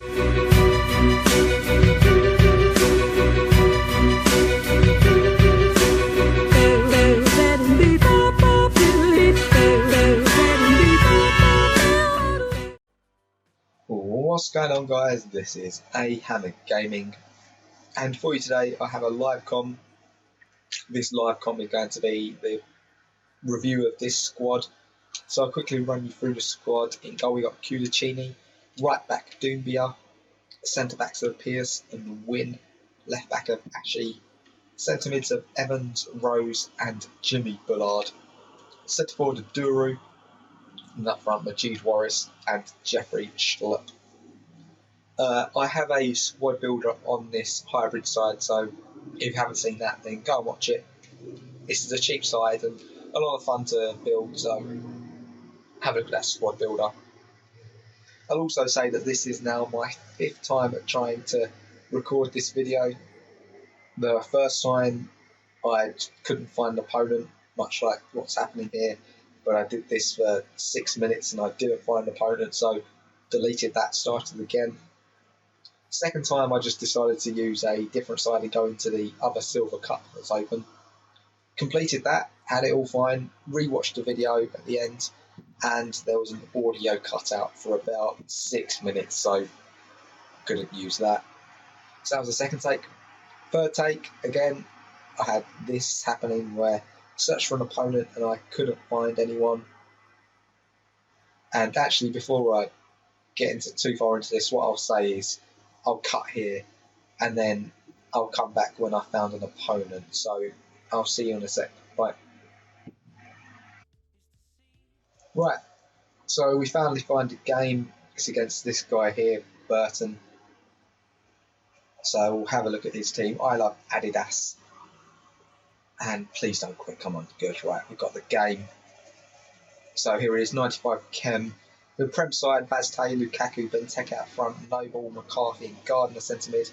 What's going on, guys? This is A Hammer Gaming, and for you today I have a live com. This live com is going to be the review of this squad. So I'll quickly run you through the squad. In goal we got Culicini, right back Doumbia, centre backs of Pierce and Wynn, left back of Ashy, centre mids of Evans, Rose and Jimmy Bullard, centre forward of Duru, and up front Majid Warris and Jeffrey Schlupp. I have a squad builder on this hybrid side, so if you haven't seen that, then go and watch it. This is a cheap side and a lot of fun to build, so have a look at that squad builder. I'll also say that this is now my 5th time at trying to record this video. The first time I couldn't find an opponent, much like what's happening here, but I did this for 6 minutes and I didn't find an opponent, so deleted that, started again. Second time I just decided to use a different side and go into the other silver cup that's open. Completed that, had it all fine, rewatched the video at the end, and there was an audio cutout for about 6 minutes, so couldn't use that. So that was the second take. Third take, again, I had this happening where I searched for an opponent and I couldn't find anyone. And actually, before I get into too far into this, what I'll say is I'll cut here and then I'll come back when I found an opponent. So I'll see you in a sec. Bye. Right, so we finally find a game. It's against this guy here, Burton. So we'll have a look at his team. I love Adidas. And please don't quit, come on, good. Right, we've got the game. So here it is, 95 Chem. The Prem side, Vazte, Lukaku, Benteke out front, Noble, McCarthy and Gardner centre mid,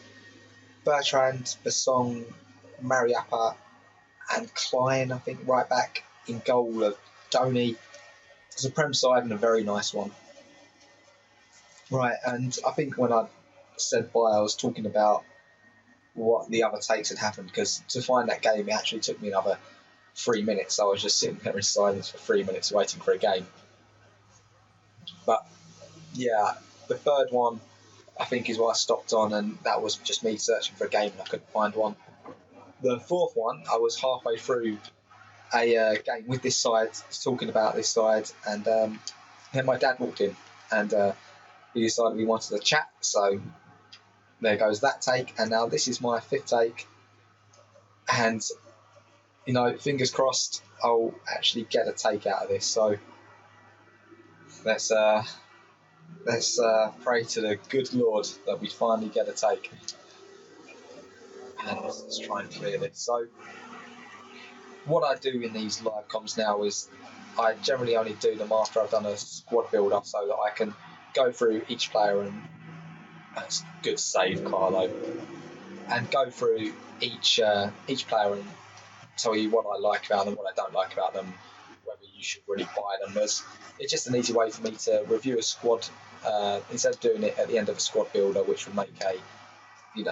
Bertrand, Besong, Mariappa and Klein, I think, right back. In goal of Donny. It's a Prem side and a very nice one. Right, and I think when I said bye, I was talking about what the other takes had happened, because to find that game, it actually took me another 3 minutes. So I was just sitting there in silence for 3 minutes waiting for a game. But yeah, the third one I think is what I stopped on, and that was just me searching for a game and I couldn't find one. The fourth one, I was halfway through a game with this side, talking about this side, and then my dad walked in and he decided we wanted to chat, so there goes that take. And now this is my 5th take, and you know, fingers crossed I'll actually get a take out of this. So let's pray to the good Lord that we finally get a take. And let's try and clear this. So what I do in these live comms now is I generally only do them after I've done a squad build-up, so that I can go through each player, and that's good save, Carlo, and go through each player and tell you what I like about them, what I don't like about them, whether you should really buy them. It's just an easy way for me to review a squad instead of doing it at the end of a squad builder, which would make a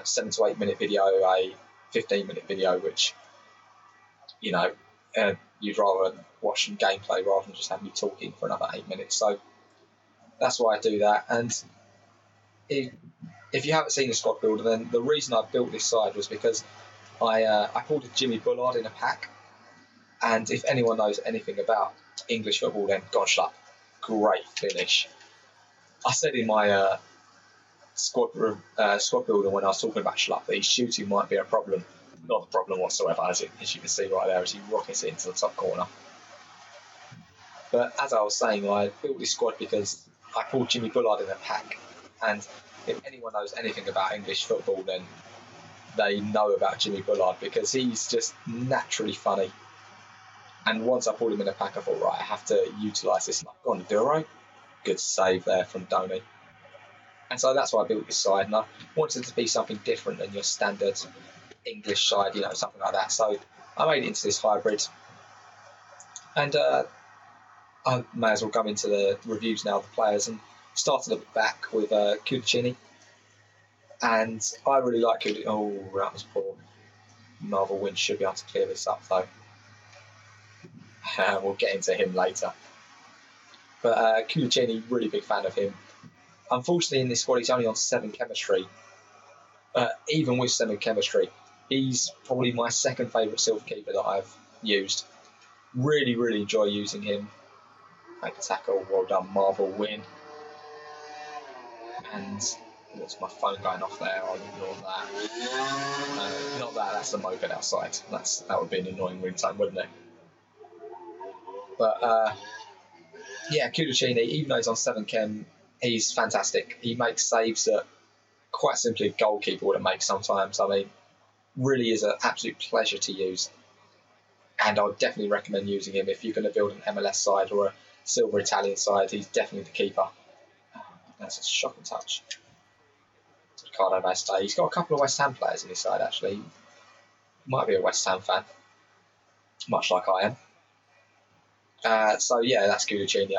7 to 8 minute video, a 15-minute video, which you'd rather watch some gameplay rather than just have me talking for another 8 minutes. So that's why I do that. And if you haven't seen the squad builder, then the reason I built this side was because I pulled a Jimmy Bullard in a pack. And if anyone knows anything about English football, then Gone Schlupp, great finish. I said in my squad builder when I was talking about Schlupp that his shooting might be a problem. Not a problem whatsoever, as you can see right there as he rockets it into the top corner. But as I was saying, I built this squad because I pulled Jimmy Bullard in a pack. And if anyone knows anything about English football, then they know about Jimmy Bullard, because he's just naturally funny. And once I pulled him in a pack, I thought, right, I have to utilise this. Go on, Duro. Good save there from Donny. And so that's why I built this side. And I wanted it to be something different than your standard English side, something like that. So I made it into this hybrid. And I may as well go into the reviews now of the players. And started at the back with Culicini. And I really like it. Oh, that was poor. Marvel Wynn should be able to clear this up though. We'll get into him later. But Kulicini, really big fan of him. Unfortunately, in this squad, he's only on 7 chemistry. Even with 7 chemistry, he's probably my second favourite silver keeper that I've used. Really, really enjoy using him. Make a tackle, well done, Marvel Wynn. And what's my phone going off there? I'll ignore that. Not that, that's the moped outside. That would be an annoying ringtone, wouldn't it? But yeah, Kulicini, even though he's on 7 chem, he's fantastic. He makes saves that quite simply a goalkeeper wouldn't make sometimes. I mean, really is an absolute pleasure to use. And I would definitely recommend using him if you're going to build an MLS side or a silver Italian side. He's definitely the keeper. That's a shocking touch. Ricardo Beste. He's got a couple of West Ham players in his side, actually. Might be a West Ham fan, much like I am. So yeah, that's Kulicini.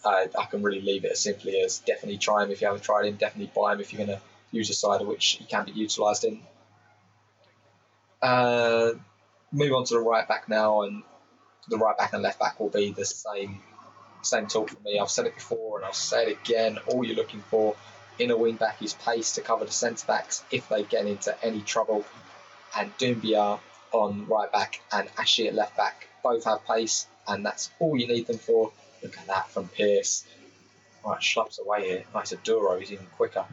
I can really leave it as simply as definitely try him if you haven't tried him. Definitely buy him if you're going to use a side of which he can be utilised in. Move on to the right back now, and the right back and left back will be the same talk for me. I've said it before and I'll say it again. All you're looking for in a wing back is pace to cover the centre backs if they get into any trouble. And Doumbia on right back and Ashi at left back both have pace, and that's all you need them for. Look at that from Pierce. Right, Schlup's away here. Nice Aduro, he's even quicker.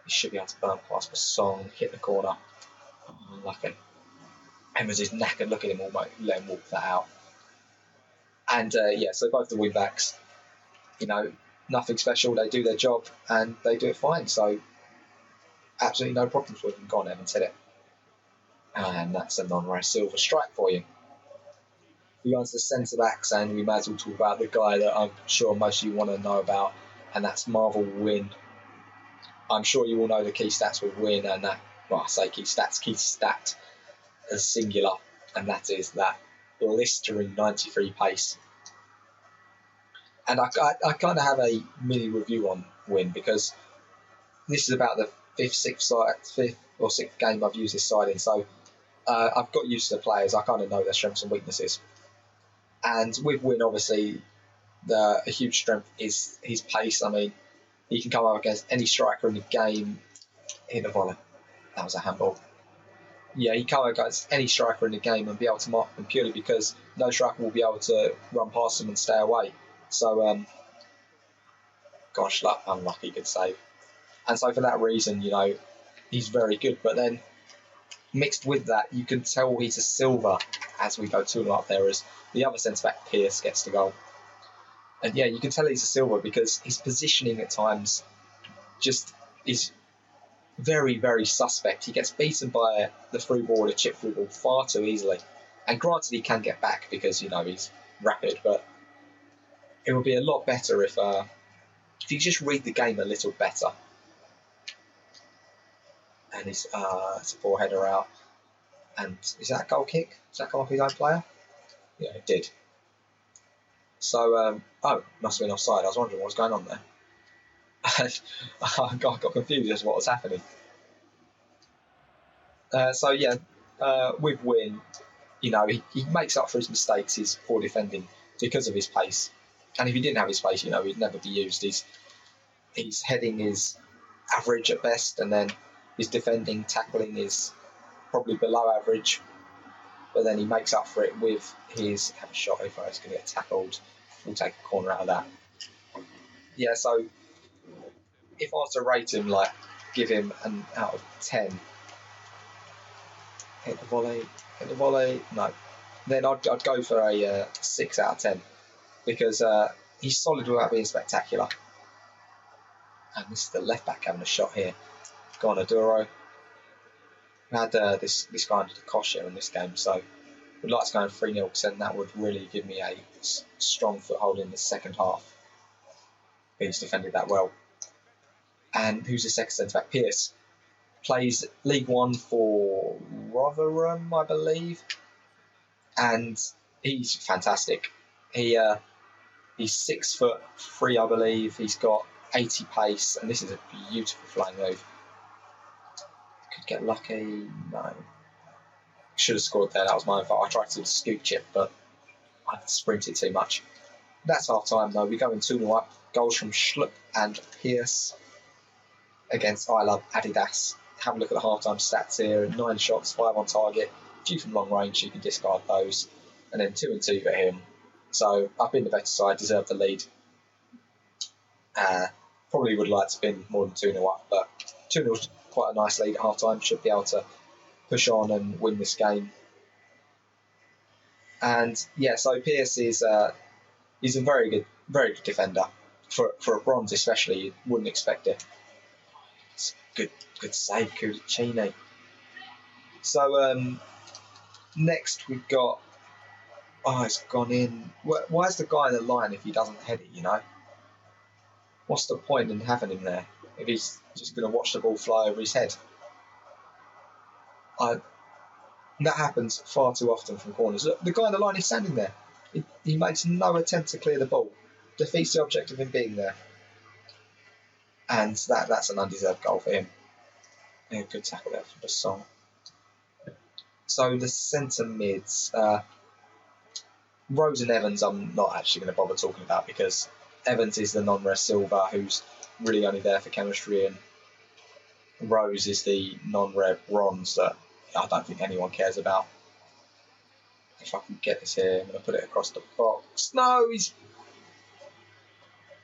He should be able to burn past the song, hit the corner. Oh, unlucky. Emma's is knackered. Look at him almost let him walk that out. And yeah, so both the wing backs, nothing special. They do their job and they do it fine. So absolutely no problems with them. Go on, Evans, hit it. And that's a non-race silver strike for you. We go on to the centre backs, and we might as well talk about the guy that I'm sure most of you want to know about, and that's Marvel Wynn. I'm sure you all know the key stats with Wynn, and that, well, I say key stat as singular, and that is that blistering 93 pace. And I kind of have a mini review on Wynn, because this is about the fifth or sixth game I've used this side in, so I've got used to the players. I kind of know their strengths and weaknesses. And with Wynn, obviously, a huge strength is his pace. I mean, he can come up against any striker in the game. Hit the volley. That was a handball. Yeah, he can come up against any striker in the game and be able to mark them purely because no striker will be able to run past him and stay away. So, gosh, unlucky, good save. And so for that reason, he's very good. But then mixed with that, you can tell he's a silver as we go 2-0 up there as the other centre-back, Pierce, gets the goal. And yeah, you can tell he's a silver because his positioning at times just is very, very suspect. He gets beaten by the through ball or the chip through ball far too easily. And granted, he can get back because, he's rapid, but it would be a lot better if you just read the game a little better. And it's a poor header out. And is that a goal kick? Does that come off his own player? Yeah, it did. So, must have been offside. I was wondering what was going on there. I got confused as to what was happening. So, yeah, with Wynn, he makes up for his mistakes, his poor defending, because of his pace. And if he didn't have his pace, he'd never be used. His heading is average at best, and then his defending, tackling is probably below average. But then he makes up for it with his have a shot if I was going to get tackled. We'll take a corner out of that. Yeah, so if I was to rate him, give him an out of 10, hit the volley, no. Then I'd go for a 6 out of 10 because he's solid without being spectacular. And this is the left back having a shot here. Go on, Aduro. We had this guy under the cosh here in this game, so we'd like to go in 3-0 because then that would really give me a strong foothold in the second half. He's defended that well. And who's the second centre back? Pierce. Plays League One for Rotherham, I believe. And he's fantastic. He's 6'3", I believe. He's got 80 pace, and this is a beautiful flying move. Could get lucky. No. Should have scored there. That was my fault. I tried to scoop chip, but I sprinted too much. That's half time, though. We go in 2-0 up. Goals from Schlupp and Pierce against I Love Adidas. Have a look at the half time stats here. 9 shots, 5 on target. A few from long range, you can discard those. And then 2 and 2 for him. So I've been the better side, deserved the lead. Probably would like to have been more than 2-0 up, but 2-0 is quite a nice lead at half time. Should be able to push on and win this game. And yeah, so Pierce is he's a very good defender for a bronze, especially. You wouldn't expect it. It's good save, Cudicini. So next we've got. Oh, it's gone in. Why is the guy in the line if he doesn't head it? You know. What's the point in having him there if he's just going to watch the ball fly over his head? That happens far too often from corners. Look, the guy in the line is standing there. He makes no attempt to clear the ball. Defeats the object of him being there. And that's an undeserved goal for him. Yeah, good tackle there from the song. So the centre mids. Rose and Evans I'm not actually going to bother talking about because Evans is the non-res silver who's really only there for chemistry, and Rose is the non-red bronze that I don't think anyone cares about. If I can get this here, I'm going to put it across the box. No, he's...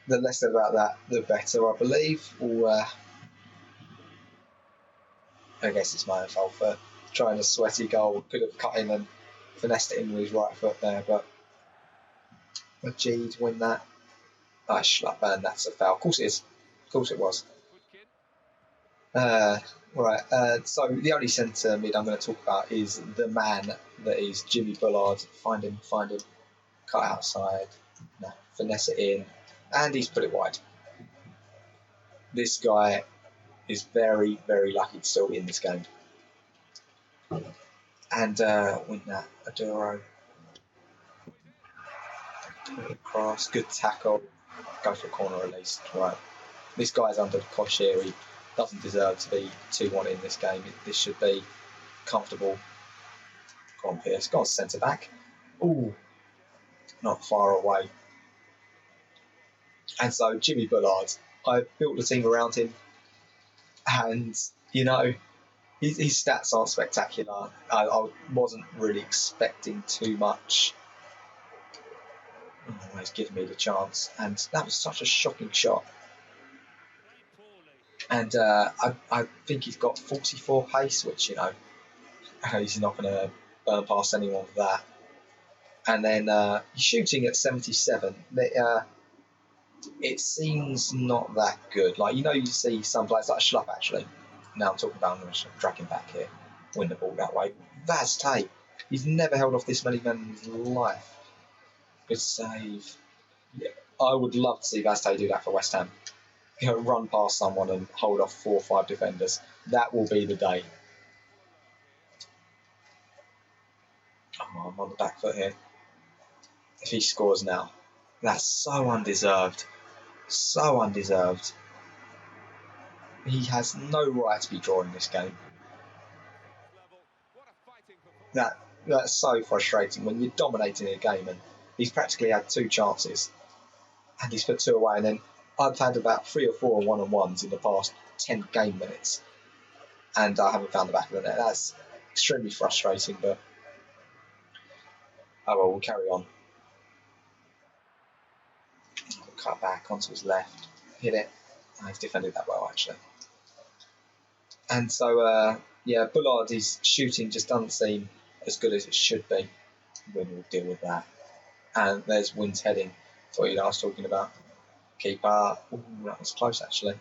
The less about that, the better, I believe. I guess it's my own fault for trying a sweaty goal. Could have cut in and finessed it in with his right foot there, but a G to win that. I Schlupp, and that's a foul. Of course it is. Of course it was. Right, so the only centre mid I'm going to talk about is the man that is Jimmy Bullard. Find him, cut outside, no, finesse it in, and he's put it wide. This guy is very, very lucky to still be in this game. And win that, Aduro. Cross, good tackle, go for a corner at least. Right, this guy's under the cosh here. He doesn't deserve to be 2-1 in this game. This should be comfortable. Go on, Pierce. Go on, centre back. Ooh, not far away. And so Jimmy Bullard, I built the team around him, and you know, his stats aren't spectacular. I wasn't really expecting too much. Oh, he's given me the chance, and that was such a shocking shot. And I think he's got 44 pace, which, you know, he's not going to burn past anyone with that. And then he's shooting at 77. It seems not that good. Like, you know, you see some players like Schlupp, actually. Now I'm talking about him, dragging back here, win the ball that way. Vaz Tate, he's never held off this many men in his life. Good save. Yeah, I would love to see Vaz Tate do that for West Ham. You know, run past someone and hold off 4 or 5 defenders. That will be the day. Oh, I'm on the back foot here. If he scores now, that's so undeserved. So undeserved. He has no right to be drawing this game. That's so frustrating when you're dominating a game and he's practically had 2 chances and he's put 2 away, and then I've had about 3 or 4 one-on-ones in the past 10 game minutes, and I haven't found the back of the net. That's extremely frustrating, but oh well, we'll carry on. Cut back onto his left, hit it. He's defended that well, actually. And so, yeah, Bullard, his shooting just doesn't seem as good as it should be. Win will deal with that. And there's Wynn's heading. That's what I was talking about. Keeper. Ooh, that was close, actually.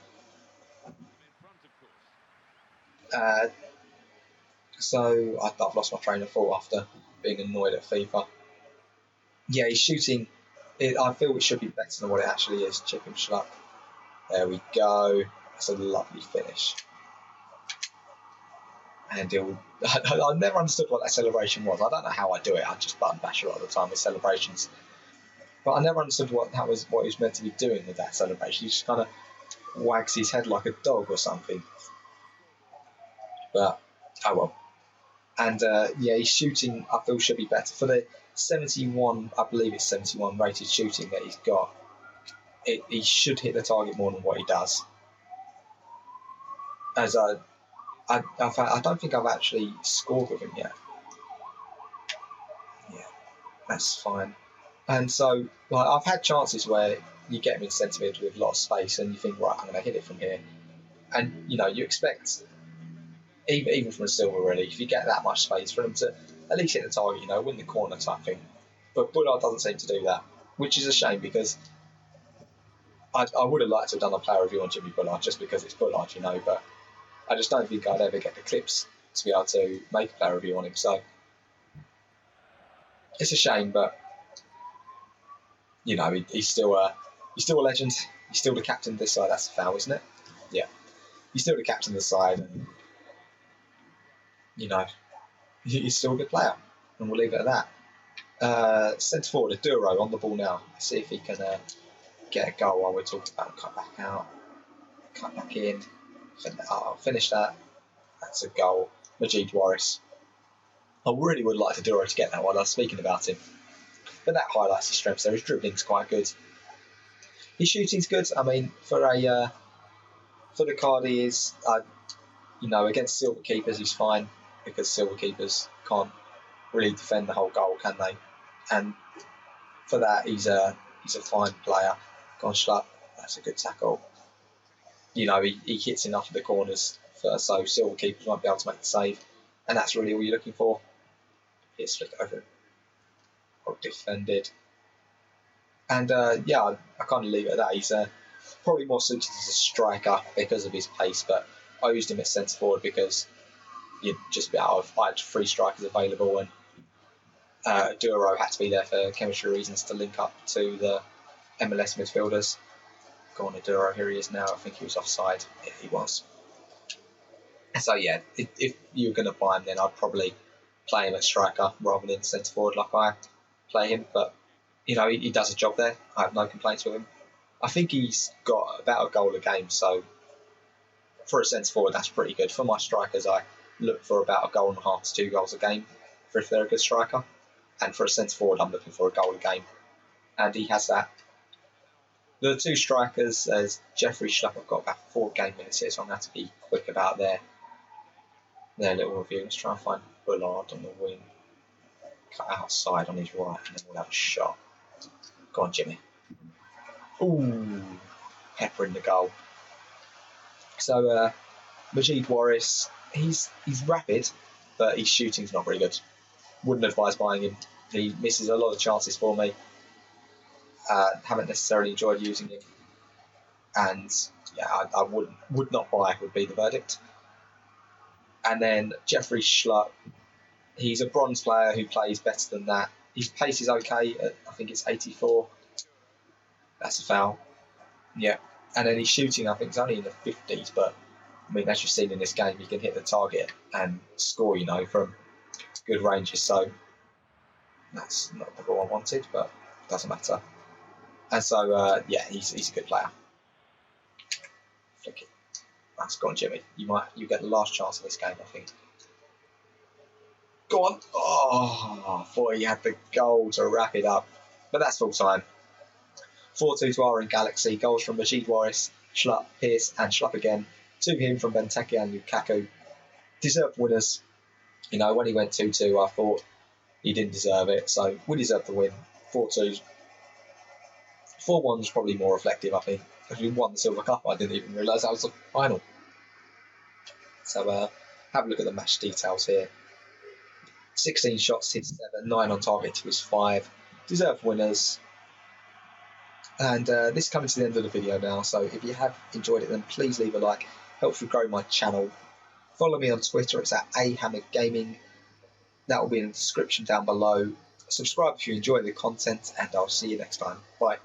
So I've lost my train of thought after being annoyed at FIFA. Yeah, he's shooting. I feel it should be better than what it actually is. Chip and Schlupp. There we go. That's a lovely finish. And I never understood what that celebration was. I don't know how I do it. I just button bash a lot of the time with celebrations. But I never understood what he was meant to be doing with that celebration. He just kind of wags his head like a dog or something. But oh well. And yeah, his shooting I feel should be better for the 71. I believe it's 71 rated shooting that he's got. He should hit the target more than what he does. As I don't think I've actually scored with him yet. Yeah, that's fine. And so, like, I've had chances where you get him in centre mid with a lot of space, and you think, right, I'm going to hit it from here. And you know, you expect, even from a silver, really, if you get that much space, for him to at least hit the target, you know, win the corner type thing. But Bullard doesn't seem to do that, which is a shame because I would have liked to have done a player review on Jimmy Bullard just because it's Bullard, you know, but I just don't think I'd ever get the clips to be able to make a player review on him. So it's a shame, but you know, he's still a legend. He's still the captain of this side. That's a foul, isn't it? Yeah, he's still the captain of the side, and you know, he's still a good player, and we'll leave it at that. Centre forward, Aduro on the ball now. Let's see if he can get a goal while we're talking about him. Cut back out, cut back in. I'll finish that. That's a goal. Majid Waris. I really would like Aduro to get that while I was speaking about him. But that highlights his strengths there. His dribbling's quite good. His shooting's good. I mean, for the card he is, you know, against silver keepers he's fine because silver keepers can't really defend the whole goal, can they? And for that, he's a fine player. Gone Schlupp. That's a good tackle. You know, he hits enough of the corners so silver keepers won't be able to make the save, and that's really all you're looking for. Here's flick over. Well defended. And yeah, I kind of leave it at that. He's probably more suited as a striker because of his pace, but I used him as centre forward because you'd just be out of, I had 3 strikers available, and Duro had to be there for chemistry reasons to link up to the MLS midfielders. Go on, Duro, here he is now. I think he was offside. Yeah, he was. So yeah, if you're going to buy him, then I'd probably play him at striker rather than centre forward like I play him. But you know, he does a job there. I have no complaints with him. I think he's got about a goal a game, so for a centre forward, that's pretty good. For my strikers, I look for about a goal and a half to 2 goals a game for if they're a good striker. And for a centre forward, I'm looking for a goal a game. And he has that. The 2 strikers, as Jeffrey Schlupp, I've got about 4 game minutes here, so I'm going to have to be quick about their little review. Let's try and find Bullard on the wing. Cut outside on his right, and then we'll have a shot. Go on, Jimmy. Ooh, pepper in the goal. So, Majid Waris, he's rapid, but his shooting's not very good. Wouldn't advise buying him. He misses a lot of chances for me. Haven't necessarily enjoyed using him, and yeah, I would not buy would be the verdict. And then Jeffrey Schlupp, he's a bronze player who plays better than that. His pace is okay. I think it's 84. That's a foul. Yeah, and then his shooting, I think, is only in the 50s. But I mean, as you've seen in this game, he can hit the target and score, you know, from good ranges. So that's not the goal I wanted, but it doesn't matter. And so, yeah, he's a good player. Flick it. That's gone, Jimmy. You get the last chance of this game, I think. Go on. Oh, I thought he had the goal to wrap it up. But that's full time. 4-2 to our in Galaxy. Goals from Majid Waris, Schlupp, Pearce, and Schlupp again. 2 him from Benteke and Lukaku. Deserved winners. You know, when he went 2-2, I thought he didn't deserve it. So we deserved the win. 4-2. 4-1 was probably more reflective, I think. Because we won the Silver Cup, I didn't even realise that was the final. So have a look at the match details here. 16 shots, hit 7, 9 on target to his 5. Deserved winners. And this is coming to the end of the video now, so if you have enjoyed it, then please leave a like. Helps me grow my channel. Follow me on Twitter, it's at ahammergaming. That will be in the description down below. Subscribe if you enjoy the content, and I'll see you next time. Bye.